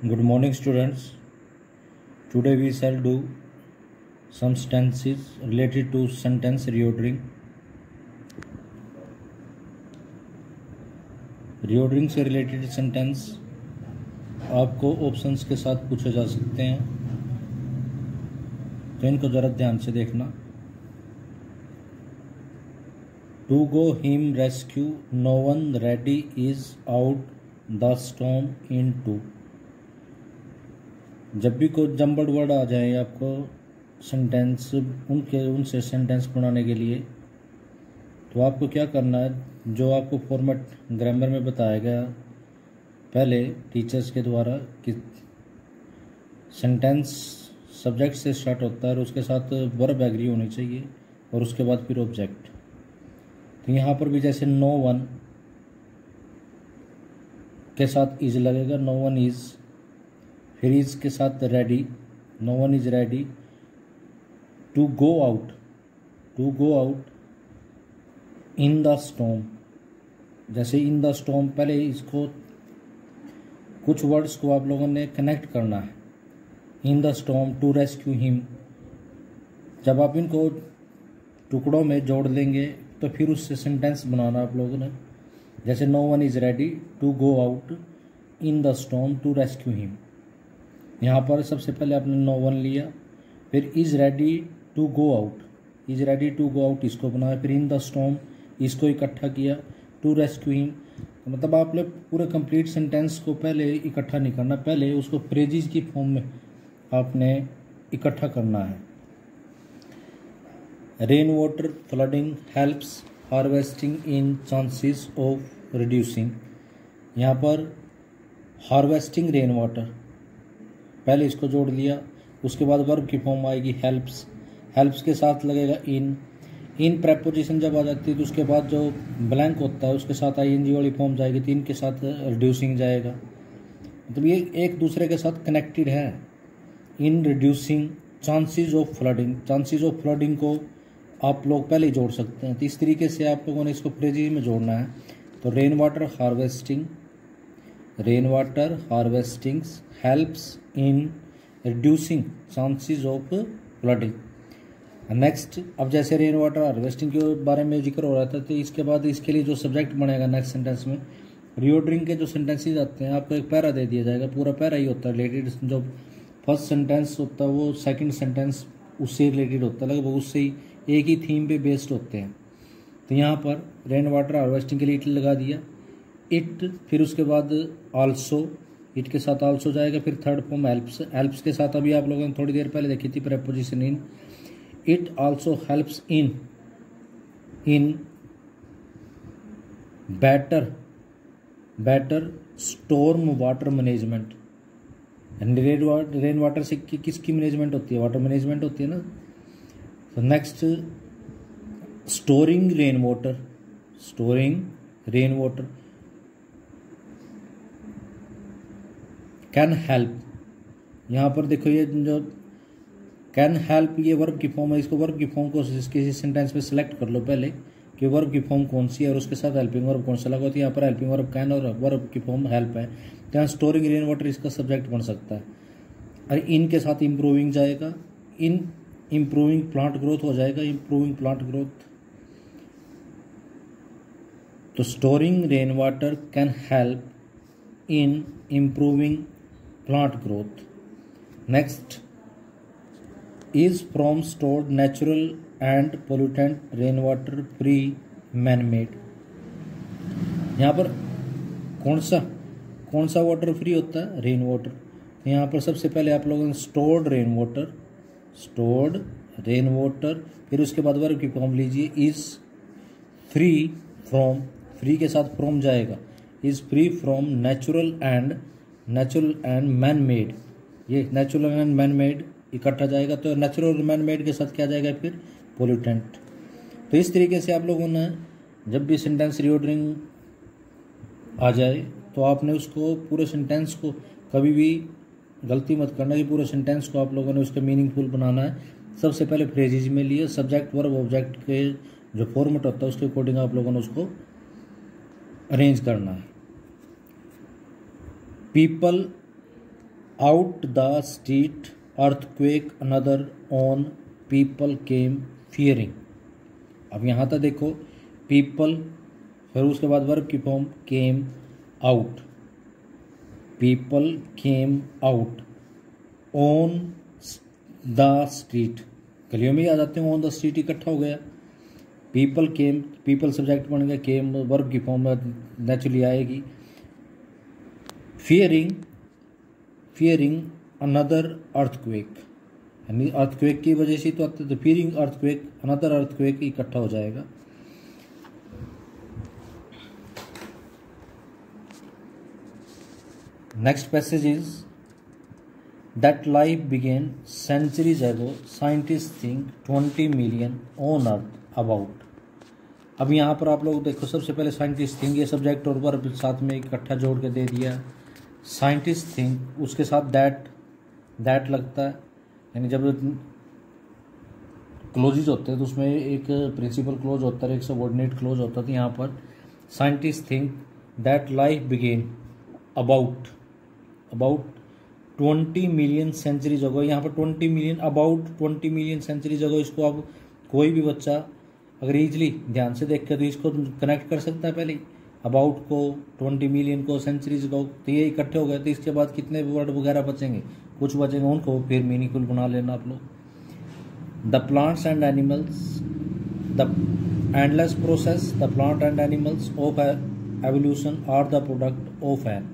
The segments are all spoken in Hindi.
Good morning, students. Today we shall do some sentences related to sentence reordering. Reordering से रिलेटेड सेंटेंस आपको ऑप्शंस के साथ पूछे जा सकते हैं, तो इनको जरा ध्यान से देखना। To go him rescue, no one ready is out the storm in two. जब भी कोई जम्बर्ड वर्ड आ जाए आपको सेंटेंस उनसे सेंटेंस बनाने के लिए, तो आपको क्या करना है, जो आपको फॉर्मेट ग्रामर में बताया गया पहले टीचर्स के द्वारा कि सेंटेंस सब्जेक्ट से स्टार्ट होता है और उसके साथ वर्ब एग्री होनी चाहिए और उसके बाद फिर ऑब्जेक्ट। तो यहाँ पर भी जैसे नो वन के साथ इज लगेगा, नो वन इज, फिर इज के साथ ready, no one is ready to go out, to go out in the storm. जैसे इन द स्टॉर्म, पहले इसको कुछ वर्ड्स को आप लोगों ने कनेक्ट करना है। In the storm, to rescue him, जब आप इनको टुकड़ों में जोड़ लेंगे तो फिर उससे सेंटेंस बनाना आप लोगों ने। जैसे no one is ready to go out in the storm to rescue him. यहाँ पर सबसे पहले आपने नो वन लिया, फिर is ready to go out, is ready to go out इसको बनाया, फिर इन द स्टॉर्म इसको इकट्ठा किया, टू रेस्क्यू हिम। तो मतलब आपने पूरे कंप्लीट सेंटेंस को पहले इकट्ठा नहीं करना, पहले उसको फ्रेजेस की फॉर्म में आपने इकट्ठा करना है। Rain water flooding helps harvesting in chances of reducing. यहाँ पर हार्वेस्टिंग रेन वाटर, पहले इसको जोड़ लिया, उसके बाद वर्ब की फॉर्म आएगी हेल्प्स, हेल्प्स के साथ लगेगा इन, इन प्रेपोजिशन जब आ जाती है तो उसके बाद जो ब्लैंक होता है उसके साथ आईएनजी वाली फॉर्म जाएगी, तो इनके साथ रिड्यूसिंग जाएगा। मतलब ये एक दूसरे के साथ कनेक्टेड है। In reducing chances of flooding, chances of flooding को आप लोग पहले ही जोड़ सकते हैं, तो इस तरीके से आप लोगों ने इसको फ्रेजेस में जोड़ना है। तो rain water harvesting, rain water harvesting helps in reducing chances of flooding. Next, अब जैसे रेन वाटर हार्वेस्टिंग के बारे में जिक्र हो रहा था, तो इसके बाद इसके लिए जो सब्जेक्ट बनेगा नेक्स्ट सेंटेंस में, रिऑर्डरिंग के जो सेंटेंसेस आते हैं आपको एक पैरा दे दिया जाएगा, पूरा पैरा ही होता है रिलेटेड। जो फर्स्ट सेंटेंस होता है वो सेकंड सेंटेंस उससे रिलेटेड होता है, लगभग उससे ही एक ही थीम पे बेस्ड होते हैं। तो यहाँ पर रेन वाटर हार्वेस्टिंग के लिए इट लगा दिया, इट, फिर उसके बाद आल्सो, इट के साथ आल्सो जाएगा, फिर थर्ड फॉर्म हेल्प्स, हेल्प्स के साथ अभी आप लोगों ने थोड़ी देर पहले देखी थी preposition in. It also helps in better storm water management. Rain water से किसकी मैनेजमेंट होती है? वाटर मैनेजमेंट होती है ना। तो next, storing rain water, storing rain water can help. यहाँ पर देखो ये जो कैन हेल्प, ये वर्ब की फॉर्म है, इसको वर्ब की फॉर्म को किसी सेंटेंस में सिलेक्ट कर लो पहले कि वर्ब की फॉर्म कौन सी है और उसके साथ हेल्पिंग वर्ब कौन सा लगा। तो यहाँ पर हेल्पिंग वर्ब कैन और वर्ब की फॉर्म हेल्प है, तो यहाँ स्टोरिंग रेन वाटर इसका सब्जेक्ट बन सकता है। और इन के साथ इम्प्रूविंग जाएगा, इन इम्प्रूविंग प्लांट ग्रोथ हो जाएगा, इम्प्रूविंग प्लांट ग्रोथ। तो storing rain water can help in improving plant growth. Next, is from stored natural and pollutant rainwater free man-made। यहाँ पर कौन सा वाटर फ्री होता है? Rain water. तो यहाँ पर सबसे पहले आप लोगों ने स्टोर्ड रेन वाटर, फिर उसके बाद वर्ब की फॉर्म लीजिए, इज फ्री फ्रॉम, फ्री के साथ फ्रॉम जाएगा, is free from natural and man made. ये नेचुरल एंड मैन मेड इकट्ठा जाएगा, तो नेचुरल मैन मेड के साथ क्या जाएगा फिर? पोल्यूटेंट। तो इस तरीके से आप लोगों ने जब भी सेंटेंस रिऑर्डरिंग आ जाए तो आपने उसको पूरे सेंटेंस को कभी भी गलती मत करना कि पूरे सेंटेंस को आप लोगों ने उसका मीनिंगफुल बनाना है। सबसे पहले फ्रेजेस में लिए, सब्जेक्ट वर्ब ऑब्जेक्ट के जो फॉर्मेट होता है उसके अकॉर्डिंग आप लोगों ने उसको अरेंज करना है। People out the street earthquake another on people came fearing. अब यहाँ तक देखो पीपल, फिर उसके बाद वर्ब की form came out, people came out on the street, गलियों में ही आ जाते हैं, ऑन द स्ट्रीट इकट्ठा हो गया। पीपल केम, पीपल सब्जेक्ट बन गया, केम वर्ब की फॉर्म नेचुरली आएगी। फियरिंग अनदर अर्थक्वेक, यानी अर्थक्वेक की वजह से तो फियरिंग अर्थक्वेक अनदर अर्थक्वेक इकट्ठा हो जाएगा। Next passage is that life began centuries ago, scientist think 20 million on earth about. अब यहाँ पर आप लोग देखो, सबसे पहले साइंटिस्ट थिंक, ये सब्जेक्ट और वर्ब साथ में इकट्ठा जोड़ के दे दिया। साइंटिस्ट थिंक, उसके साथ दैट लगता है, यानी जब क्लोजेज होते हैं तो उसमें एक प्रिंसिपल क्लोज होता है, एक सबऑर्डिनेट क्लोज होता है। तो यहाँ पर scientist think that life began about 20 million century ago. यहाँ पर 20 million, about 20 million century ago, इसको अब कोई भी बच्चा अगर इजली ध्यान से देख कर तो इसको कनेक्ट कर सकता है। पहले अबाउट को, 20 मिलियन को, सेंचुरीज को, तो ये इकट्ठे हो गए। तो इसके बाद कितने वर्ड वगैरह बचेंगे, कुछ बचेंगे, उनको फिर मीनिंगफुल बना लेना आप लोग। The plants and animals, the endless process, the plant and animals of evolution are the product of an.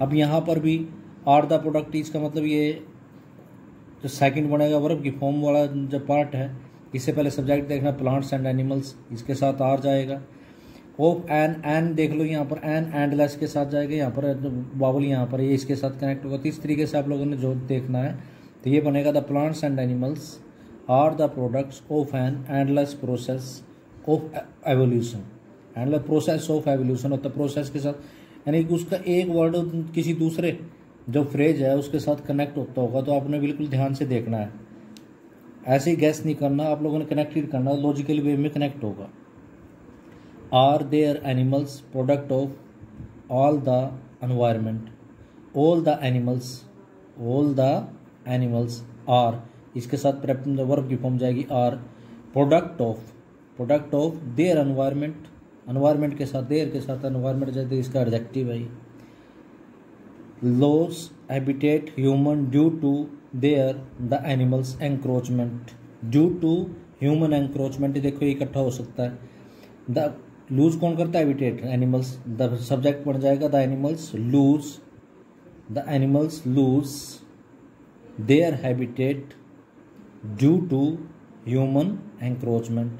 अब यहाँ पर भी आर द प्रोडक्ट, इसका मतलब ये जो सेकंड बनेगा वर्ब की फॉर्म वाला जो पार्ट है, इससे पहले सब्जेक्ट देखना प्लांट्स एंड एनिमल्स, इसके साथ आर जाएगा। ऑफ एन देख लो, यहाँ पर एन एंडलेस के साथ जाएगा, यहाँ पर वावल यहाँ पर ये इसके साथ कनेक्ट होगा। तो इस तरीके से आप लोगों ने जो देखना है, तो ये बनेगा the plants and animals are the products of an endless process of evolution. Endless process of evolution होता है प्रोसेस के साथ, यानी कि उसका एक वर्ड किसी दूसरे जो फ्रेज है उसके साथ कनेक्ट होता होगा। तो आपने बिल्कुल ध्यान से देखना है, ऐसे ही गैस नहीं करना, आप लोगों ने कनेक्टेड करना, लॉजिकल वे में कनेक्ट होगा। Are their animals product of all the environment, all the animals are, इसके साथ वर्ब की फॉर्म जाएगी are, product of their environment, environment के साथ देयर के साथ एनवायरमेंट जाए, इसका एडजेक्टिव है। Loss habitat human due to their the animals encroachment, due to human encroachment, देखो ये इकट्ठा हो सकता है। द लूज कौन करता है, हैबिटेट, एनिमल्स, द सब्जेक्ट बन जाएगा the animals lose their habitat due to human encroachment,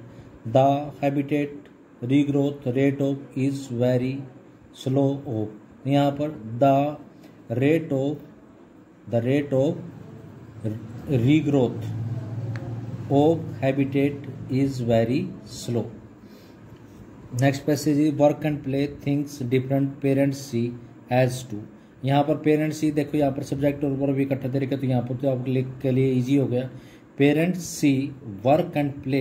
the habitat regrowth rate of is very slow of. यहाँ पर the rate of regrowth of habitat is very slow. Next passage is work and play things different parents see as to. यहाँ पर पेरेंट्स सी देखो, यहाँ पर सब्जेक्ट और वर्ब इकट्ठा तरीके, तो यहाँ पर तो आप लिख के लिए इजी हो गया। Parents see work and play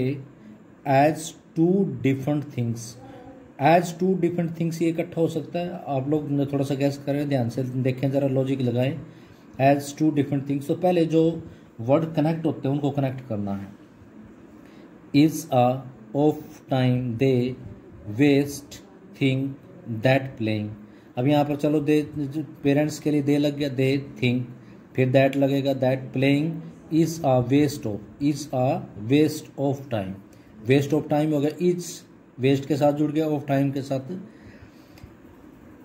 as to different things, as to different things ये इकट्ठा हो सकता है। आप लोग थोड़ा सा गैस करें, ध्यान से देखें, जरा लॉजिक लगाएं। एज टू डिफरेंट थिंग्स, तो पहले जो वर्ड कनेक्ट होते हैं उनको कनेक्ट करना है। Is a of time they waste think that playing. अब यहाँ पर चलो दे, पेरेंट्स के लिए दे लग गया, दे थिंक, फिर दैट लगेगा, that playing is a waste of time, waste of time हो गया, इज वेस्ट के साथ जुड़ गया, ऑफ टाइम के साथ।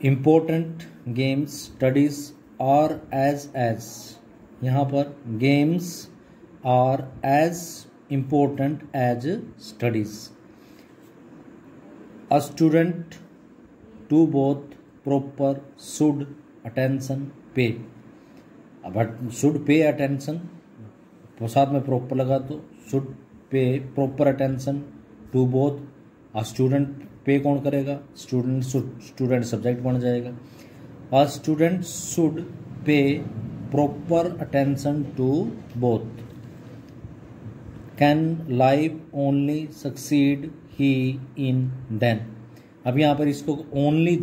Important games studies are as, यहाँ पर games are as important as studies. A student to both proper should attention pay. अब शुड पे अटेंशन, साथ में प्रॉपर लगा तो should pay proper attention to both. A student pay कौन करेगा, स्टूडेंट सब्जेक्ट बन जाएगा। A student should pay proper attention to both. Can life only succeed ही इन देन। अब यहाँ पर इसको ओनली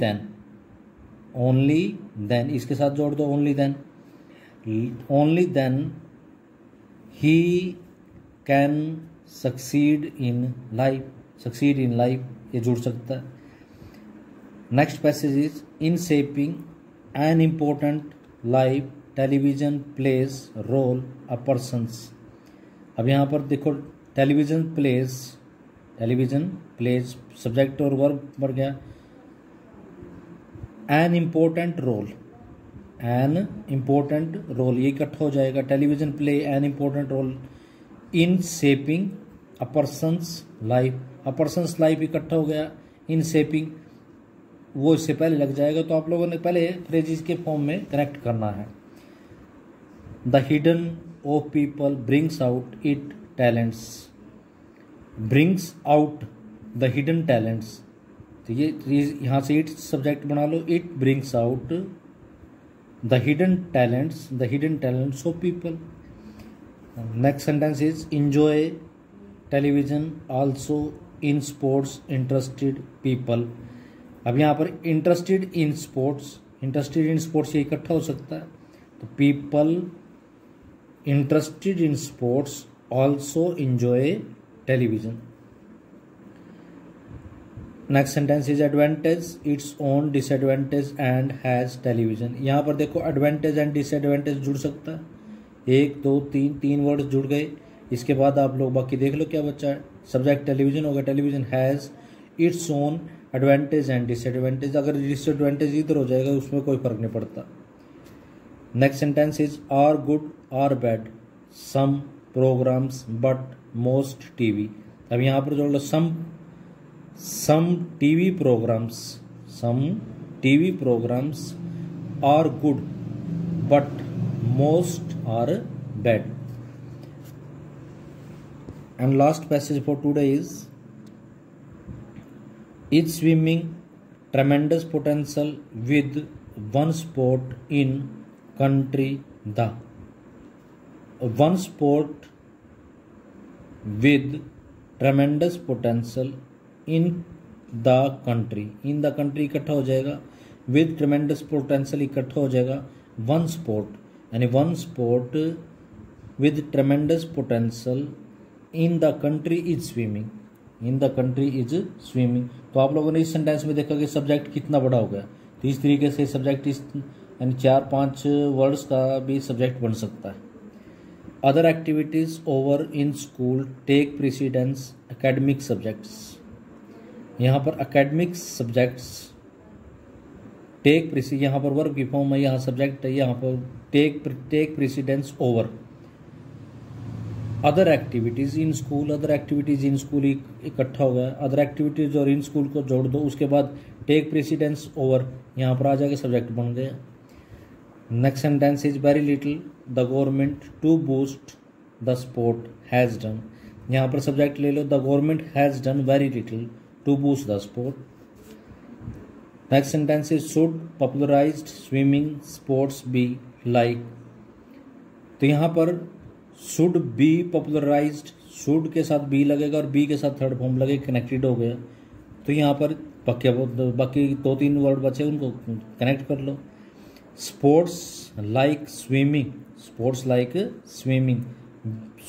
देन इसके साथ जोड़ दो, only then. only then he can succeed in life. ये जुड़ सकता है. Next passage is in shaping an important life television plays role a person's. अब यहाँ पर देखो टेलीविजन प्लेज सब्जेक्ट और वर्ब बढ़ गया. एन इम्पोर्टेंट रोल ये इकट्ठा हो जाएगा. Television play an important role in shaping a person's life इकट्ठा हो गया. इन शेपिंग वो इससे पहले लग जाएगा, तो आप लोगों ने पहले फ्रेजेस के फॉर्म में कनेक्ट करना है. The hidden of people brings out it talents. Brings out the hidden talents, तो ये यहाँ से इट सब्जेक्ट बना लो. It brings out the hidden talents of people. Next sentence is enjoy television also in sports interested people. अब यहाँ पर इंटरेस्टेड इन स्पोर्ट्स ये इकट्ठा हो सकता है, तो people interested in sports also enjoy television. Next sentence is advantage its own disadvantage and has television. यहाँ पर देखो एडवांटेज एंड डिसएडवांटेज जुड़ सकता है. 1 2 3 वर्ड जुड़ गए. इसके बाद आप लोग बाकी देख लो क्या बचा है. सब्जेक्ट टेलीविजन होगा. Television has its own advantage and disadvantage. अगर डिसएडवांटेज इधर हो जाएगा उसमें कोई फर्क नहीं पड़ता. Next sentence is are good or bad some programs but most TV. अब यहाँ पर जोड़ लो some TV programs are good but most are bad. And last passage for today is swimming tremendous potential with one sport in country the. One sport with tremendous potential in the country इकट्ठा हो जाएगा. विद ट्रेमेंडस पोटेंशियल इकट्ठा हो जाएगा. One sport with ट्रेमेंडस potential in the country is swimming. तो आप लोगों ने इस सेंटेंस में देखा कि सब्जेक्ट कितना बड़ा हो गया. तो इस तरीके से सब्जेक्ट यानी 4-5 वर्ड्स का भी सब्जेक्ट बन सकता है. Other activities over in school take precedence academic subjects. यहाँ पर एकेडमिक सब्जेक्ट्स यहाँ पर वर्ब की फॉर्म है, यहाँ सब्जेक्ट है. यहाँ पर take precedence over other activities in school इकट्ठा हो गया. अदर एक्टिविटीज और इन स्कूल को जोड़ दो. उसके बाद टेक प्रेसिडेंस ओवर यहाँ पर आ जाएगा, सब्जेक्ट बन गया. Next sentence is very little the government to boost the sport has done. यहाँ पर सब्जेक्ट ले लो. The government has done very little to boost the sport. Next sentence is should popularized swimming sports be like. तो यहाँ पर should be popularized, should के साथ be लगेगा और be के साथ थर्ड फॉर्म लगे, कनेक्टेड हो गया. तो यहाँ पर बाकी 2-3 वर्ड बचे उनको कनेक्ट कर लो. Sports like swimming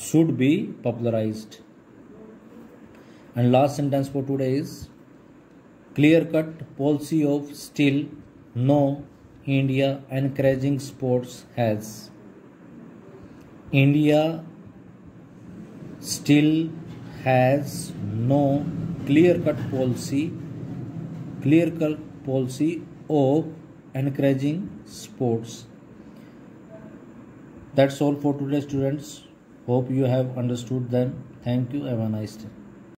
should be popularized. And last sentence for today is clear-cut policy of still no India encouraging sports has. India still has no clear-cut policy of encouraging sports. That's all for today, students. Hope you have understood them. Thank you. Have a nice day.